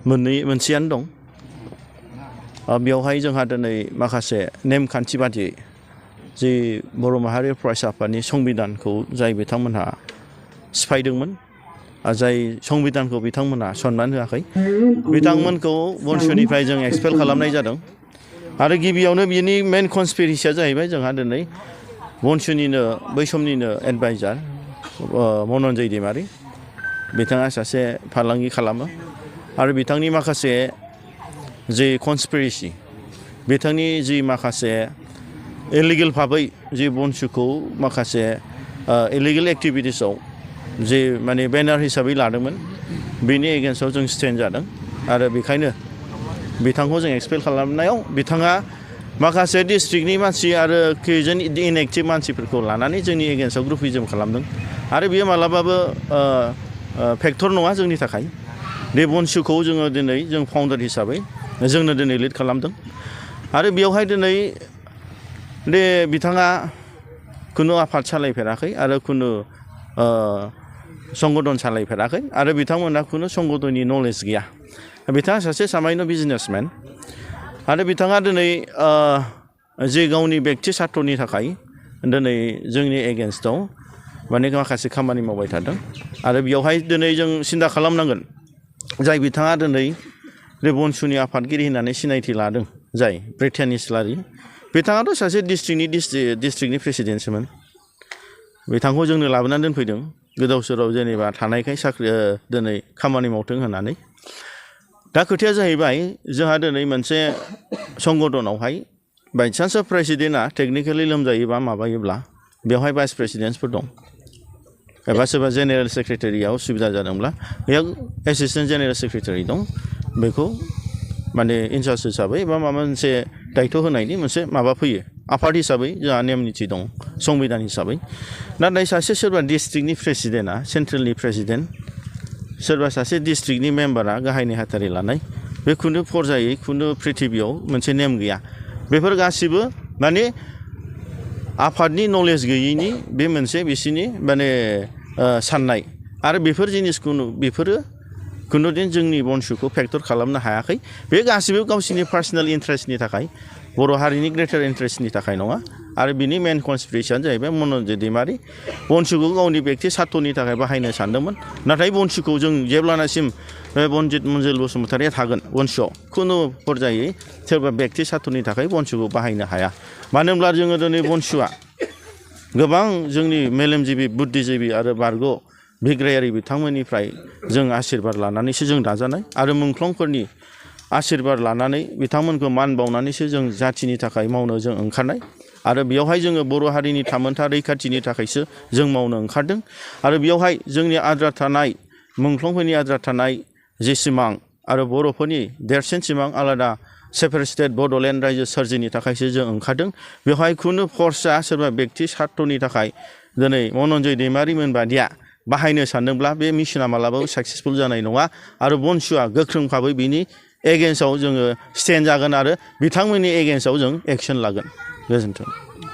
मोनसेयानो दं बेवहाय जोंहा दिनै माखासे नेमखान्थि बादियै जे बर' माहारि फरायसा आफादनि संबिधानखौ जाय बिथांमोनहा सिफायदोंमोन जाय संबिधानखौ बिथांमोनहा सनमान होआखै बिथांमोनखौ बनसुनिफ्राय जों एक्सपेल खालामनाय जादों आरो गिबियावनो बिनि मेन कनस्पिरेसिया जाहैबाय जोंहा दिनै बनसुनिनो बै समनिनो एडभाइजार मनन्जय दैमारि बिथाङा सासे फालांगि खालामो आरो बिथांनि माखासे जे कनस्पिरेसि बिथांनि जि माखासे इलिगेल भाबै जि बनसुखौ माखासे इलिगेल एक्टिभिटिसाव जे माने बेनार हिसाबै लादोंमोन बेनि एगेन्स्टआव जों स्टेन्ड जादों आरो बेखायनो बिथांखौ जों एक्सपेल खालामनायाव बिथाङा माखासे डिस्ट्रिक्टनि मानसि आरो खैजोन इनएक्टिभ मानसिफोरखौ लानानै जोंनि एगेन्स्टआव ग्रुपिजम खालामदों आरो बेयो मालाबाबो फेक्टर नङा जोंनि थाखाय बे बनसुखौ जोङो दिनै जों फाउन्डार हिसाबै जोंनो दिनै लिड खालामदों आरो बेवहाय दिनै दे बिथाङा खुनु आफाद सालायफेराखै आरो खुनु संगठन सालायफेराखै आरो बिथांमोनहा खुनु संगठननि नलेज गैया बिथाङा सासे सामान्य बिजनेसमेन आरो बिथाङा दिनै जे गावनि बेक्ति सार्थनि थाखाय दिनै जोंनि एगेन्स्टआव माने माखासे खामानि मावबाय थादों आरो बेवहाय दिनै जों सिन्था खालामनांगोन जाय बिथाङा दिनै बे बनसुनि आफादगिरि होननानै सिनायथि लादों जाय ब्रिटेन इस्लारि बिथाङाथ' सासे डिस्ट्रिक्टनि प्रेसिडेन्टसोमोन बिथांखौ जोंनो लाबोनानै दोनफैदों गोदाव सोराव जेनेबा थानायखाय साख्रि दिनै खामानि मावथों होननानै दा खोथाया जाहैबाय जोंहा दिनै मोनसे संगठनावहाय बायचान्स प्रेसिडेन्टआ टेकनिकेलि लोमजायोबा माबायोब्ला बेवहाय भाइस प्रेसिडेन्टफोर दं एबा सोरबा जेनेरेल सेक्रेटारिया उसुबिदा जादोंब्ला बेयाव एसिस्टेन्ट जेनेरेल सेक्रेटारि दं बेखौ माने इनचार्ज हिसाबै बा माबा मोनसे दायथ' होनायनि मोनसे माबा फैयो आफाद हिसाबै जोंहा नेम निथि दं संबिधान हिसाबै नाथाय सासे सोरबा डिस्ट्रिक्टनि प्रेसिडेन्टआ सेन्ट्रेलनि प्रेसिडेन्ट सोरबा सासे डिस्ट्रिक्टनि मेम्बारा गाहाय नेहाथारि लानाय बे खुनु फरजायै खुनु प्रिथिबियाव मोनसे नेम गैया बेफोर गासिबो माने आफादनि नलेज गैयैनि बे मोनसे बिसिनि माने साननाय आरो बेफोर जिनिसखौ बेफोरो खुनुदिन जोंनि बनसुखौ फेक्टर खालामनो हायाखै बे गासिबो गावसिनि पार्सनेल इन्ट्रेस्टनि थाखाय बर' हारिनि ग्रेटार इन्ट्रेस्टनि थाखाय नङा आरो बिनि मेन कनस्पिरेसियानो जाहैबाय मनन्जय दैमारि बनसुखौ गावनि बेक्ति सार्थनि थाखाय बाहायनो सानदोंमोन नाथाय बनसुखौ जों जेब्लानासिम बनजित मन्जिल बसुमतारिया थागोन बनसुआव खुनु फरजायै सोरबा बेक्ति सार्थनि थाखाय बनसुखौ बाहायनो हाया मानो होनब्ला जोङो दिनै बनसुआ गोबां जोंनि मेलेमजिबि बुद्धिजिबि आरो बारग' बिग्रायारि बिथांमोननिफ्राय जों आशीर्बाद लानानैसो जों दाजानाय आरो मुंख्लंफोरनि आशीर्बाद लानानै बिथांमोनखौ मान बावनानैसो जों जाथिनि थाखाय मावनो जों ओंखारनाय आरो बेयावहाय जोङो बर' हारिनि थामोनथा रैखाथिनि थाखायसो जों मावनो ओंखारदों आरो बेयावहाय जोंनि आद्रा थानाय मुंख्लंफोरनि आद्रा थानाय जे सिमां आरो बर'फोरनि देरसिन सिमां आलादा सेपारेट स्टेट बड'लेण्ड रायजो सोरजिनि थाखायसो जों ओंखारदों बेवहाय खुनु फर्सआ सोरबा बेक्ति सार्थनि थाखाय दिनै मनन्जय दैमारि मोनबादिया बाहायनो सानदोंब्ला बे मिशना मालाबाबो साक्सेसफुल जानाय नङा आरो बनसुआ गोख्रों भाबै बिनि एगेन्स्टआव जोङो स्टेन्ड जागोन आरो बिथांमोननि एगेन्स्टआव जों एक्सन लागोन गोजोन्थों